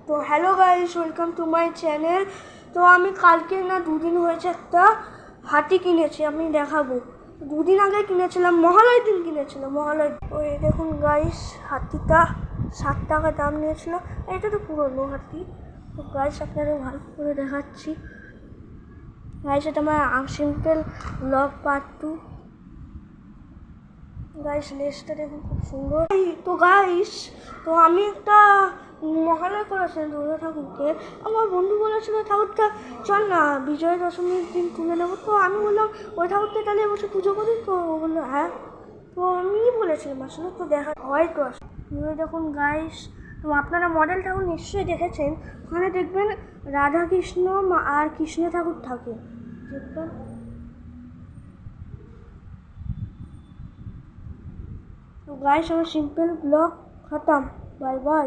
তো hello guys, welcome to my channel. তো আমি কালকে না দুদিন হয়েছে একটা হাতি কিনেছি, আমি দেখাবো। দুদিন আগে কিনেছিলাম, মহালয়ের দিন কিনেছিলাম, মহালয়ের। তো এই দেখুন গাইস, হাতিটা 7 টাকা দাম নিয়েছিল। এটা তো পুরনো হাতি। তো গাইস আপনাদের ভালো করে দেখাচ্ছি। গাইস এটা আমার সিম্পল ব্লগ পার্ট 2। গাইস লেজটা দেখুন খুব সুন্দর। তো গাইস, তো আমি একটা মহালয়া করেছিলাম দুর্গা ঠাকুরকে। আমার বন্ধু বলেছিল ঠাকুরটা চল না বিজয়া দশমীর দিন তুলে নেবো। তো আমি বললাম ওই ঠাকুরটা তাহলে বসে পুজো করি। তো ও বললো হ্যাঁ। তো আমি বলেছিলাম আসলে তো দেখা হয়তো আসলে দেখুন গাইস। তো আপনারা মডেল ঠাকুর নিশ্চয়ই দেখেছেন, ওখানে দেখবেন রাধা কৃষ্ণ আর কৃষ্ণ ঠাকুর থাকে, দেখবেন। तो गाइस, हमें सिंपल ब्लॉग खत्म। Bye bye.